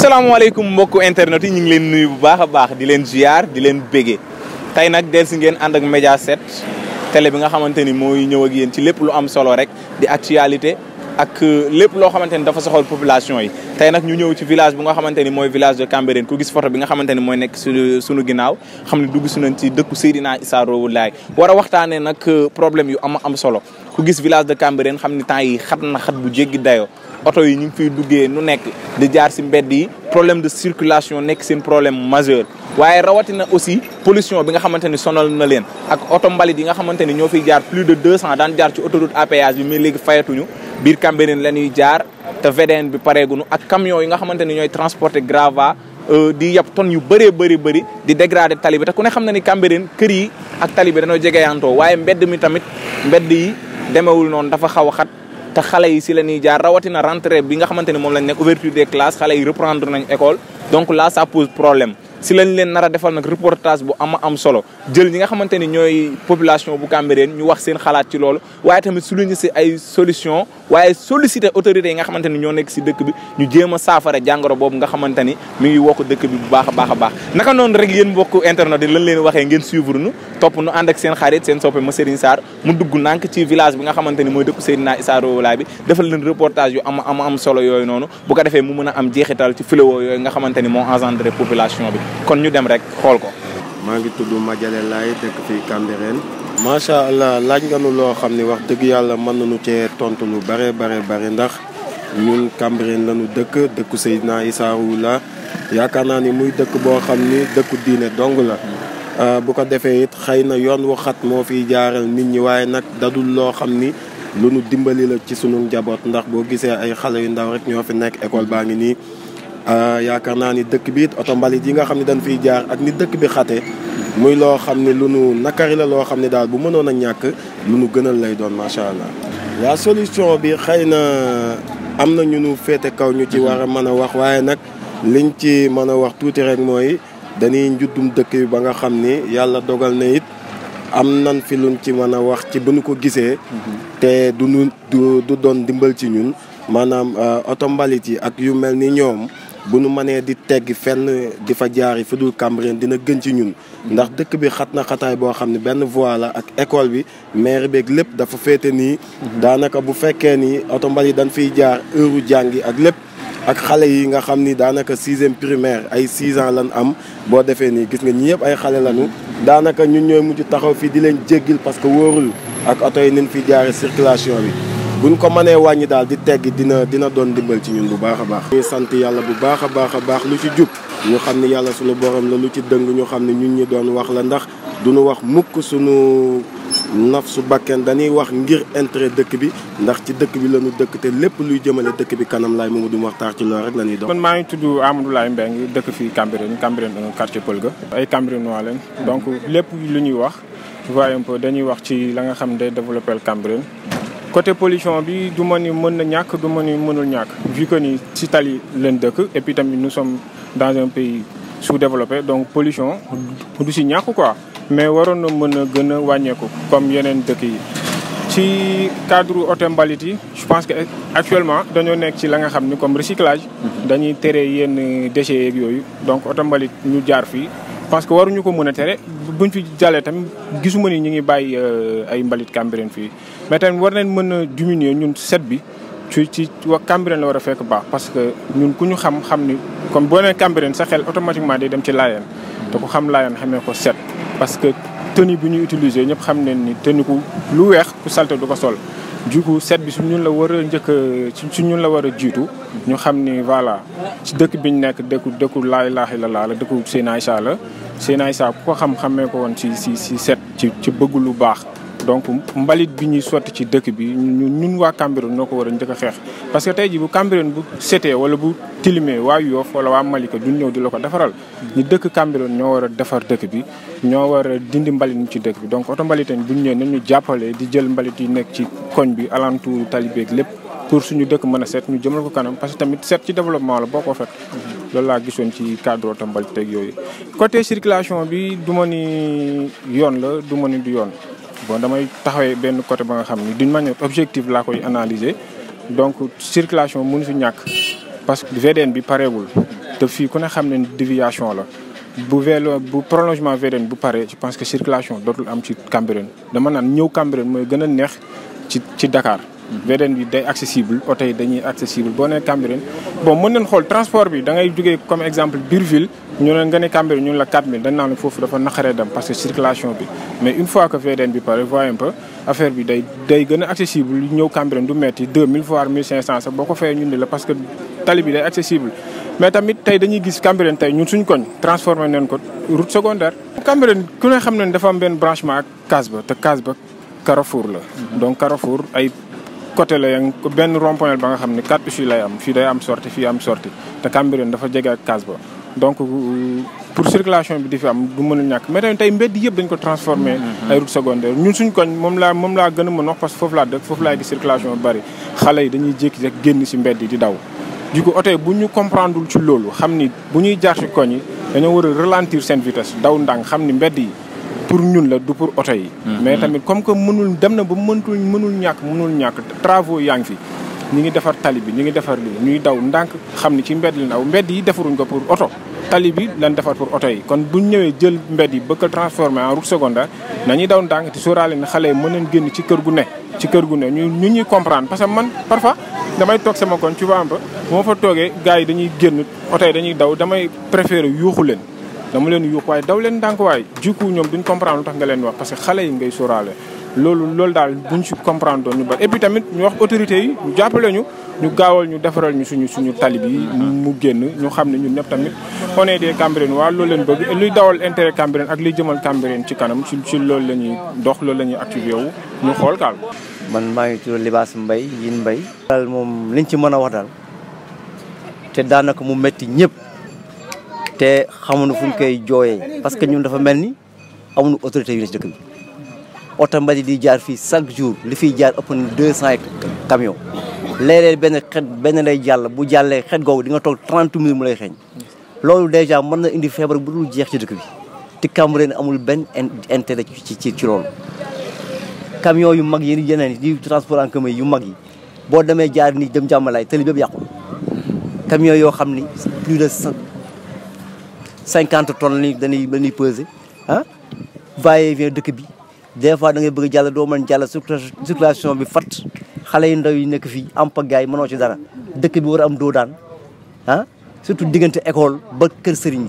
asalaamaaleykum mbokku internet yi ñu ngi leen nuyu bu baax a baax di leen ziar di leen bége tey nag dellusi ngeen ànd ak Mediaset télé bi nga xamante ni mooy ñëw ak yéen ci lépp lu am solo rek di actualité ak lépp loo xamante ni dafa soxal population yi. tey nag ñu ñëw ci village bu nga xamante ni mooy village de Cambérène ku gis photo bi nga xamante ni mooy nekk suñu ginnaaw xam ne dugg si nañ ci dëkku Seydina Issa Rouhou Laye war a waxtaanee nag problème yu am solo ku gis village de Cambérène xam ni temps yi xat na xat bu jéggi dayoo. oto yi ñu ngi fiy duggee nu nekk di jaar si mbedd yi problème de circulation nekk seen problème majeur waaye rawatina aussi pollution bi nga xamante ni sonal na leen ak oto mbalit yi nga xamante ni ñoo fiy jaar plus de 200 daan jaar ci autoroute à péage bi mais léegi fayatuñu biir Cambérène la ñuy jaar te VDN bi pareeguñu ak camion yi nga xamante ni ñooy transporter grava di yab tonnes yu bëree bëri di dégrader tali bi te ku ne xam na ni Cambérène kër yi ak tali bi dañoo jegeyantoo waaye mbedd mi tamit mbedd yi demewul noonu dafa xaw a xat te xale yi si la ñuy jaar rawatina rentrée bi nga xamante ni moom lañ nekk ouverture des classes xale yi reprendre nañ école donc là ça pose problème si lañ leen nar a defal nag reportage bu am solo jël ñi nga xamante ni ñooy population bu Cambérène ñu wax seen xalaat ci loolu waaye tamit souligner si ay solution waaye solliciter autorités yi nga xamante ni ñoo nekk si dëkk bi ñu jéem a saafara jàngoro boobu nga xamante ni mi ngi wokk dëkk bi bu baax a baax naka noonu rek yéen mbokku internet yi lañ leen waxee ngeen suivre nu topp nu ànd ak seen xarit seen soppe ma Serigne Sarr mu dugg nànk ci village bi nga xamante ni mooy dëkku Seydina Issa Rouhou Laye bi defal leen reportage yu am solo yooyu noonu bu ko defee mu mën a am jeexital ci fléau yooyu nga xamante ni moo engendré population bi kon ñu dem rek xool ko. maa ngi tudd Madiale Laye dëkk fii Cambérène. macha allah laaj nga nu loo xam ni wax dëgg yàlla mën nañu cee tontu lu bare ndax ñun Cambérène lañu dëkku Seydina Issa Rouhou Laye yaakaar naa ni muy dëkk boo xam ni dëkku diine dong la. bu ko defee it xëy na yoon wu xat moo fiy jaaral nit ñi waaye nag dadul loo xam ni lu nu dimbali la ci sunu njaboot ndax boo gisee ay xale yu ndaw rek ñoo fi nekk école baa ngi nii. yaakaar naa ni dëkk bi it oto mbalit yi nga xam ne dañ fiy jaar ak ni dëkk bi xate muy loo xam ne lu nu nakari la loo xam ne daal bu mënoon a ñàkk lu nu gënal lay doon macha allah. la solution bi xëy na am na ñu nu féete kaw ñu ci war a mën a wax waaye nag liñ ci mën a wax tuuti rek mooy dañuy njuddum dëkk bi ba nga xam ni yàlla dogal na it am nan fi luñ ci mën a wax ci bu nu ko gisee. te du doon dimbal ci ñun maanaam oto mbalit yi ak yu mel ni ñoom. bu nu mënee di tegg fenn di fa jaari fu dul Cambérène dina gën ci ñun ndax dëkk bi xat na xataay boo xam ne benn voie la ak école bi maire beeg lépp dafa féete nii daanaka bu fekkee ni oto mbalit dañ fiy jaar heure jàngi ak lépp ak xale yi nga xam ni daanaka 6e primaire ay 6 ans lan am boo defee nii gis nga ñi yëpp ay xale lañu daanaka ñun ñooy mujj taxaw fii di leen jéggil parce que wóorul ak oto yi nin fi jaare circulation bi buñ ko mënee wàññi daal di teggi dina doon dimbal ci ñun bu baax a baax. ñuy sant yàlla bu baax a baax lu ci jub ñu xam ni yàlla suñu borom la lu ci dëng ñu xam ne ñun ñi doon wax la ndax duñu wax mukk suñu naf su bakken dañuy wax ngir intérêt dëkk bi ndax ci dëkk bi la ñu dëkk te lépp luy jëmale dëkk bi kanam laay moomu du waxtaan ci loolu rek la ñuy dox. man maa ngi tudd Amadou Laye Mbengue dëkk fii Cambérène quartier Pël ga ay Cambérénois lañ donc lépp lu ñuy wax tu vois un peu dañuy wax ci la nga xam ne day développé Cambérène. côté pollution bi du ma ni mën na ñàkk du ma ni mënul ñàkk vu que ni ci tali leen dëkk et puis tamit nous sommes dans un pays sous-développé donc pollution du si ñàkk quoi mais waroon na mën a gën a wàññeeku comme yeneen dëkk yi. ci cadre oto mbalit yi je pense que actuellement dañoo nekk ci la nga xam ni comme recyclage. dañuy tere yenn déchets yeeg yooyu donc oto mbalit ñu jaar fii. parce que waruñu ko mën a tere buñ fi jàllee tamit gisuma ni ñu ngi bàyyi ay mbalit Cambérène fii mais tamit war nañ mën a diminuer ñun set bi ci wa Cambérène la war a fekk baax parce que ñun ku ñu xam ni comme boo nee Cambérène sa xel automatiquement day dem ci Layène te ku xam Layène xamee ko set parce que tenue bi ñuy utiliser ñëpp xam nañ ni tenue ku lu weex ku salte du ko sol du coup set bi su ñun la war a njëkk su ñun la war a jiitu ñu xam ni voilà ci dëkk bi ñu nekk dëkku laa ilaaha illallaah la dëkku Seydina Issa la Seydina Issa ku ko xamee ko woon ci set ci bëgg lu baax donc mbalit bi ñuy sotti ci dëkk bi ñun waa Cambérène ñoo ko war a njëkk a xeex parce que tey ji bu Cambérène bu setee wala bu tilimee waa Yoff wala waa Malika duñ ñëw di la ko defaral ñu dëkk Cambérène ñoo war a defar dëkk bi ñoo war a dindi mbalit ñu ci dëkk bi donc oto mbalit bu ñu ñëwee nañu jàppale di jël mbalit yi nekk ci koñ bi alentour tali beeg lépp pour suñu dëkk mën a set ñu jëmal ko kanam parce que tamit set ci développement la boo ko fekk loolu laa gisoon ci cadre oto mbalit teeg yooyu côté circulation bi du ma ni yoon la du ma ni du yoon bon damay taxawee benn côté ba nga xam ni d'une manière objective laa koy analyser donc circulation mënu fi ñàkk parce que VDN bi pareegul te fii ku ne xam ne déviation la bu prolongement VDN bu pare je pense que circulation dootul am ci Cambérène dama naan ñëw Cambérène mooy gën a neex ci Dakar. VDN bi day accessible oto yi dañuy accessible boo nee Cambérène bon mën nañ xool transport bi da ngay jógee comme exemple biir ville ñu ne nga ne Cambérène ñu ne la 4000 dañ naan la foofu dafa naqaree dem parce que circulation bi mais une fois que VDN bi pare voyez un peu affaire bi day gën a accessible ñëw Cambérène du metti 2000 voire 1500 sax boo ko fayee ñun di la parce que tali bi day accessible mais tamit tey dañuy gis Cambérène tey ñun suñ koñ transformé nañ ko route secondaire. Cambérène ku ne xam ne dafa am benn branchement ak Casba te Casba Carrefour la donc Carrefour ay côté la yang benn rond-point ba nga xam ne 4 issues lay am fii day am sortie fii am sortie te Cambérène dafa jege ak Casba donc pour circulation bi di fi am du mën a ñàkk mais tamit tey mbedd yëpp dañ ko transformé ay route secondaire ñun suñ koñ moom laa gën a mën wax parce que foofu laa dëkk foofu laay gis circulation bi bari xale yi dañuy jékki rek génn si mbedd yi di daw du coup oto yi bu ñu comprendre ci loolu xam ni bu ñuy jaar ci koñ yi dañoo war a ralentir seen vitesse daw ndànk xam ni mbedd yi pour ñun la du pour oto yi mais tamit comme que dem na ba mënul ñàkk travaux yaa ngi fi ñu ngi defar tali bi ñu ngi defar lii ñuy daw ndànk xam ni ci mbedd la daw mbedd yi defaruñ ko pour oto tali bi lan defar pour oto yi kon buñ ñëwee jël mbedd yi bëgg a transformer en route secondaire nañuy daw ndànk te sóoraale ne xale yi mën nañ génn ci kër gu ne ñu ñuy comprendre parce que man parfois damay toog sama koñ ci waa ba moo fa toogee gars yi dañuy génn oto yi dañuy daw damay préférer yuuxu leen dama leen yuux waaye daw leen ndànk waay jikku ñoom duñ comprendre lu tax nga leen wax parce que xale yi ngay sóoraale loolu daal buñ ci comprendre doon ñu bari et puis tamit ñu wax autorités yi ñu jàppale ñu gaawal ñu defaral ñu suñu tali bi mu génn ñu xam ne ñun ñëpp tamit on est des Cambérène waa loolu leen bëgg luy dawal intérêt Cambérène ak luy jëmal Cambérène ci kanam ci loolu la ñuy dox loolu la ñuy activé wu ñu xool kaal man maa ngi tudd Libaas Mbaye Yin Mbaye daal moom liñ ci mën a wax daal te daanaka mu metti ñëpp te xamuñu fu ñu koy jooyee parce que ñun dafa mel ni amuñu autorité yu ne ci dëkk bi oto mbali di jaar fii chaque jour li fiy jaar ëpp na 200 camions léeg-léeg benn lay jàll bu jàllee xet googu di nga toog 30 minutes mu lay xeeñ loolu dèjà mën na indi feebar bu dul jeex ci dëkk bi te Cambérène amul benn intérêt ci loolu camions yu mag yi yeneen yi transport en commun yu mag yi boo demee jaar ni dem jàmmalaay tali bépp yàqu camions yoo xam ni plus de 50 tonnes dañuy peser va-et-vient dëkk bi des fois da ngay bëgg jàll doo mën jàll circulation bi fat xale yu ndaw yi nekk fii am pagaay mënoo ci dara dëkk bi war a am doo daan surtout diggante école ba kër sëriñ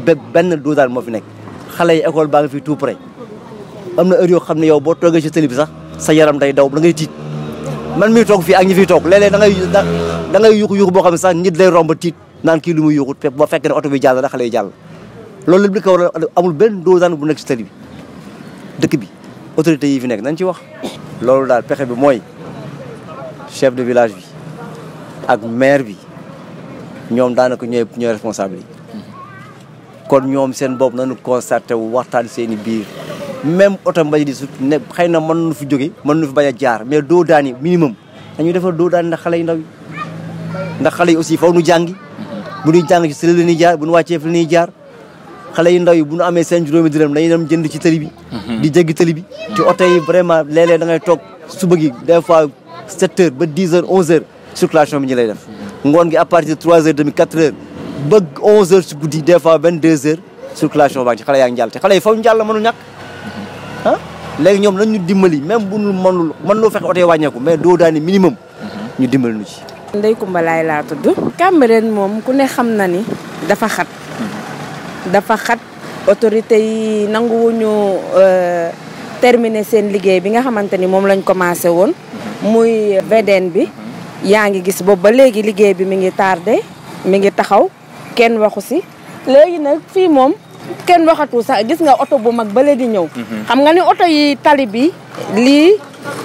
bi benn doo daan moo fi nekk xale yi école baa nga fii tout près am na heure yoo xam ne yow boo toogee ci télé bi sax sa yaram day daw da ngay tiit man mii toog fii ak ñi fiy toog léeg-léeg da ngay yuuxu boo xam ne sax nit lay romb tiit naan kii lu muy yuuxu boo fekkee ne oto bi jàll la xale yi jàll loolu lépp li ko war a amul benn doo daan bu nekk ci télé bi dëkk bi autorités yi fi nekk nañ ci wax loolu daal pexe bi mooy chef de village bi ak maire bi ñoom daanaka ñooy responsable yi kon ñoom seen bopp nañu constaté wu waxtaan seen i biir même oto mbay di su ne xëy na mën nu fi jóge mën nu fi bañ a jaar mais doo daan yi minimum dañuy defar doo daan ndax xale yi ndaw yi ndax xale yi aussi faw nu jàngi bu ñuy jàng ci sële la ñuy jaar bu ñu wàccee fi la ñuy jaar xale yu ndaw yi bu ñu amee seen juróomi dërëm dañuy dem jënd ci tëli bi di jéggi tëli bi ci oto yi vraiment léeg-léeg da ngay toog suba gi des fois 7 heures ba 10 heures 11 heures circulation bi ñu lay def ngoon gi à partir de 3 heures demi 4 heures ba 11 heures si guddi des fois 22 heures circulation baa ci xale yaa ngi jàll te xale yi faw ñu jàll mënul ñàkk léegi ñoom nañ ñu dimbali même bu ñu mën loo fexe oto yi wàññeeku mais doo daani minimum ñu dimbali ñu ci Ndeye Coumba Laye laa tudd Cambérène moom ku ne xam na ni dafa xat autorité yi nanguwuñu terminer seen liggéey bi nga xamante ni moom lañ commencé woon muy VDN bi yaa ngi gis boobu ba léegi liggéey bi mi ngi tardé mi ngi taxaw kenn waxu si léegi nag fii moom kenn waxatu sax gis nga oto bu mag bële di ñëw xam nga ni oto yi tali bi lii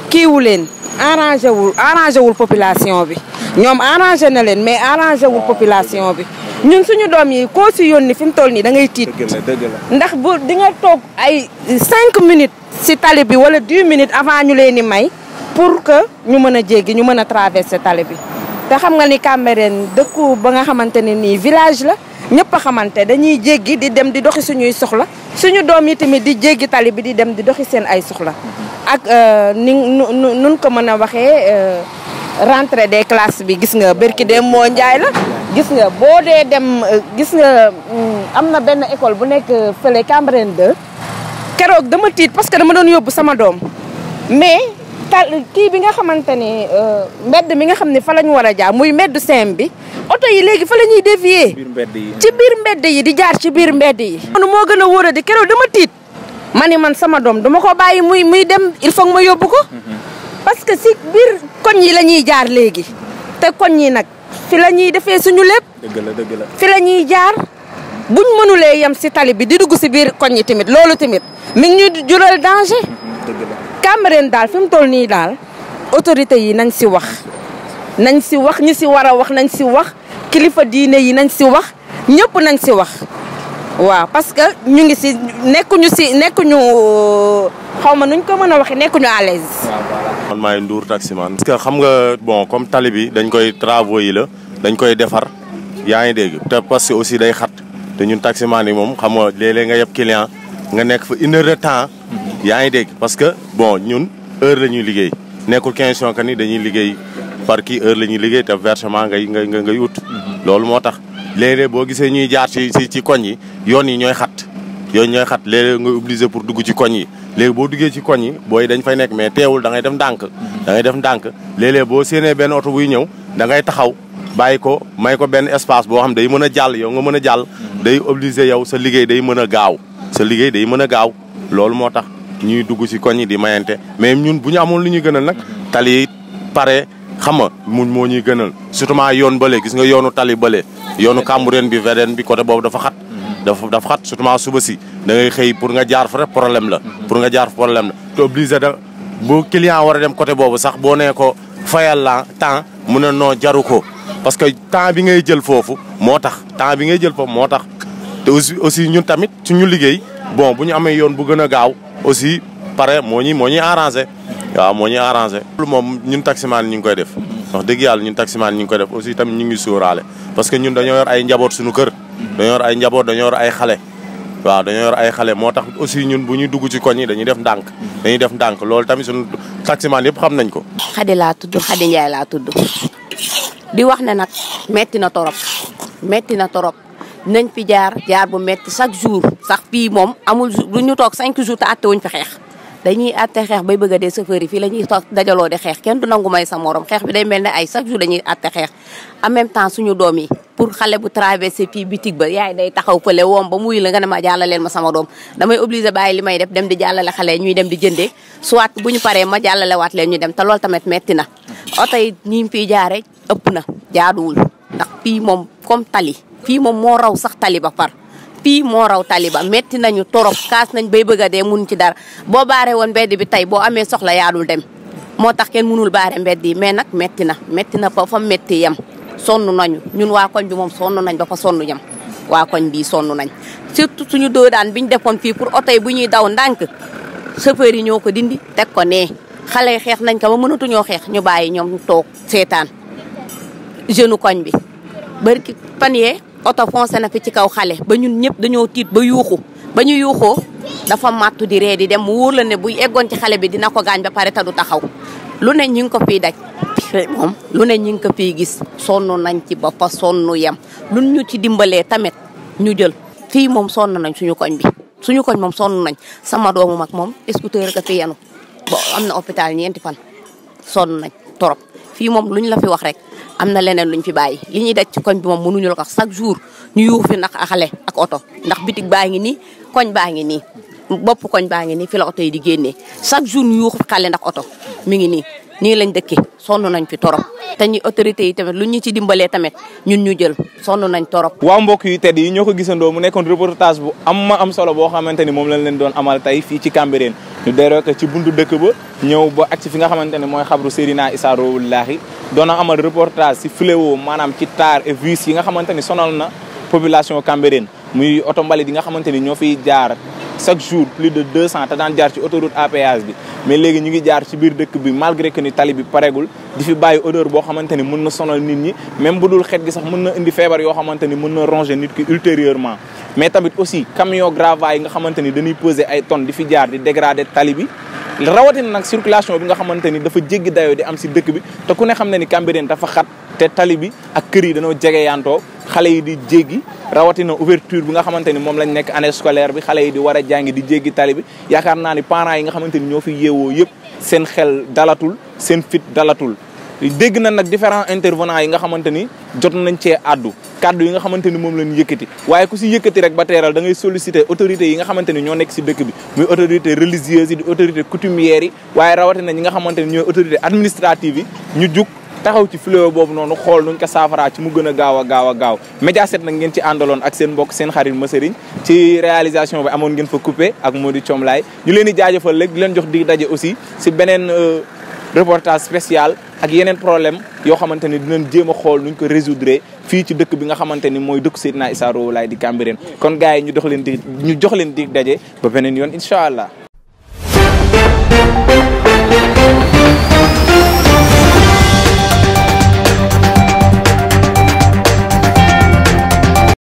kiiwu leen arrangé wul population bi ñoom arrangé na leen mais arrangé wul population bi ñun suñu doom yi koo si yónni fi mu toll nii da ngay tiit ndax bu di nga toog ay 5 minutes si tali bi wala 10 minutes avant ñu leen di may pour que ñu mën a jéggi ñu mën a traverser tali bi te xam nga ni Cambérène dëkku ba nga xamante ne nii village la ñëpp a xamante dañuy jéggi di dem di doxi suñuy soxla suñu doom yi tamit di jéggi tali bi di dem di doxi seen ay soxla ak nun ko mën a waxee rentrée des classes bi gis nga bërki dem moo njaay la gis nga boo dee dem gis nga am na benn école bu nekk fële Cambérène 2 keroog dama tiit parce que dama doon yóbbu sama doom mais kii bi nga xamante ni mbedd mi nga xam ne fa la ñu war a jaar muy mbedd CEM bi oto yi léegi fa la ñuy dévier ci biir mbedd yi di jaar ci biir mbedd yi. moo gën a wóor a di keroog dama tiit ma ni man sama doom dama ko bàyyi muy dem il faut ma yóbbu ko parce que si biir koñ yi la ñuy jaar léegi te koñ yi nag fi la ñuy defee suñu lépp. dëgg la fi la ñuy jaar buñ mënulee yem si tali bi di dugg si biir koñ yi tamit loolu tamit mi ngi ñuy jural danger. dëgg la Cambérène daal fi mu toll nii daal autorité yi nañ si wax ñi si war a wax nañ si wax kilifa diine yi nañ si wax ñëpp nañ si wax waaw parce que ñu ngi si nekkuñu xaw ma nuñ ko mën a waxee nekkuñu à l'aise. man maay Ndour taximan. parce que xam nga bon comme tali bi dañ koy travaux yi la dañ koy defar yaa ngi dégg te parce que aussi day xat te ñun taximan yi moom xam nga léeg-léeg nga yeb client nga nekk fa 1 heure de temps. yaa ngi dégg parce que bon ñun heure la ñuy liggéey nekkul question que ni dañuy liggéey par kii heure la ñuy liggéey te versement ngay ut. loolu moo tax léeg-léeg boo gisee ñuy jaar ci koñ yi yoon yi ñooy xat léeg-léeg nga obligé pour dugg ci koñ yi léegi boo duggee ci koñ yi booy dañ fay nekk mais teewul da ngay def ndànk léeg-léeg boo séenee benn oto buy ñëw da ngay taxaw bàyyi ko may ko benn espace boo xam day mën a jàll yow nga mën a jàll day obligé yow sa liggéey day mën a gaaw loolu moo tax ñuy dugg ci koñ yi di mayante mais ñun bu ñu amoon lu ñuy gënal nag tali yi pare xam nga moo ñuy gënal surtout yoon bële gis nga yoonu tali bële yoonu Cambérène bi VDN bi côté boobu dafa xat surtout suba si da ngay xëy pour nga jaar fa rek problème la te obligé da bu client war a dem côté boobu sax boo nee ko fayal la temps mu ne noo jaru ko parce que temps bi ngay jël foofu moo tax te aussi ñun tamit suñu liggéey bon bu ñu amee yoon bu gën a gaaw aussi pare moo ñuy arrangé waaw moo ñuy arrangé. loolu moom ñun taximaan ñu ngi koy def wax dëgg yàlla ñun taximaan ñu ngi koy def aussi tamit ñu ngi sóoraale parce que ñun dañoo yor ay njaboot suñu kër dañoo yor ay xale waaw dañoo yor ay xale moo tax aussi ñun bu ñuy dugg ci koñ yi dañuy def ndànk loolu tamit suñu taximaan yëpp xam nañ ko. Xadi laa tudd Xadi Njaay laa tudd di wax ne nag metti na torop nañ fi jaar bu metti chaque jour sax fii moom amul du ñu toog 5 jours te atte wuñ fi xeex dañuy atte xeex bay bëgg a dee chauffeur yi fii la ñuy toog dajaloo di xeex kenn du nangu may sa morom xeex bi day mel ne ay chaque jour dañuy atte xeex en même temps suñu doom yi pour xale bu traversé fii bitig ba yaay day taxaw fële woom ba muy la nga ne ma jàllaleel ma sama doom damay obligé bàyyi li may def dem di jàllale xale ñuy dem di jëndee soit bu ñu paree ma jàllale waat leen ñu dem te loolu tamit metti na oto yi ñi fiy jaare ëpp na jaaduwul ndax fii moom comme tali fii moom moo raw sax tali ba far fii moo raw tali ba metti nañu torop kaas nañ bay bëgg a dee mun ci dara boo baaree woon mbedd bi tey boo amee soxla yaadul dem moo tax kenn mënul baare mbedd yi mais nag metti na fa metti yem sonn nañu ñun waa koñ bi moom sonn nañ ba fa sonn yem waa koñ bii sonn nañ surtout suñu doodaan biñ defoon fii pour oto yi bu ñuy daw ndànk chauffeur yi ñoo ko dindi teg ko nee xale yi xeex nañ ko ba mënatuñoo xeex ñu bàyyi ñoom toog seetaan jeune koñ bi barki fan yee oto foncé na fi ci kaw xale ba ñun ñëpp dañoo tiit ba ñu yuuxoo dafa màttu di ree di dem mu wóor la ne buy eggoon ci xale bi dina ko gaañ ba pare te du taxaw lu ne ñi ngi ko fiy daj moom lu ne ñi ngi ko fiy gis sonn nañ ci ba fa sonn yem lu ñu ci dimbalee tamit ñu jël fii moom sonn nañ suñu koñ moom sonn nañ sama doomu mag moom scooter ka fi yenu bo am na hôpital 4 fan sonn nañ torop fii moom luñ la fi wax rek am na leneen luñ fi bàyyi li ñuy daj ci koñ bi moom mënuñu la ko chaque jour ñu yuux fi ndax xale ak oto ndax bitig baa ngi nii koñ baa ngi nii bopp koñ baa ngi nii fi la oto yi di génnee chaque jour ñu yuux fi xale ndax oto mi ngi nii lañ dëkkee sonn nañ fi torop te ñu autorités yi tamit lu ñu ci dimbalee tamit ñun ñu jël sonn nañ torop. waaw mbokk yu tedd yi ñoo ko gisandoo mu nekkoon reportage bu am solo boo xamante ni moom lañ leen doon amal tey fii ci Cambérène ñu deroo ko ci buntu dëkk ba ñëw ba ak ci fi nga xamante ne mooy xabru Seydina Issa Rouhou Lahi doon amal reportage si fléau maanaam ci taar et vices yi nga xamante ni sonal na population Cambérène muy oto mbalit yi nga xamante ni ñoo fiy jaar chaque jour plus de 200 te daan jaar ci autoroute à péage bi mais léegi ñu ngi jaar ci biir dëkk bi malgré que ni tali bi paregul di fi bàyyi odeur boo xamante ni mën na sonal nit ñi même bu dul xet gi sax mën na indi feebar yoo xamante ni mën na ronger nit ki ultérieurement mais tamit aussi camion gravats yi nga xamante ni dañuy peser ay tonnes di fi jaar di dégrader tali bi rawatina nag circulation bi nga xamante ni dafa jéggi dayoo di am si dëkk bi te ku ne xam ne ni Cambérène dafa xat te tali bi ak kër yi dañoo jege yantoo xale yi di jéggi rawatina ouverture bi nga xamante ni moom lañ nekk année scolaire bi xale yi di war a jàngi di jéggi tali bi yaakaar naa ni parents yi nga xamante ni ñoo fi yeewoo yëpp seen xel dalatul seen fit dalatul dégg na nag différents intervenants yi nga xamante ni jot nañ cee àddu kaddu yi nga xamante ni moom lañ yëkkati waaye ku si yëkkati rek ba teeral da ngay solliciter autorités yi nga xamante ni ñoo nekk si dëkk bi muy autorité religieuse yi di autorité coutumière yi waaye rawatina ñi nga xamante ni ñooy autorité administrative yi ñu jug taxaw ci fléau boobu noonu xool nuñ ko saafaraa ci mu gën a gaaw Mediaset nag ngeen ci àndaloon ak seen mbokk seen xarit Masserigne ci réalisation bi amoon ngeen fa coupé ak Mody Thiomlaye ñu leen di jaajëfal léegi di leen jox di daje aussi si beneen reportage spécial ak yeneen problème yoo xamante ni dinañ jéem a xool nuñ ko résoudre fii ci dëkk bi nga xamante ni mooy dëkk Seydina Issa Rouhou Laye di Cambérène kon gars yi ñu jox leen di daje ba beneen yoon incha allah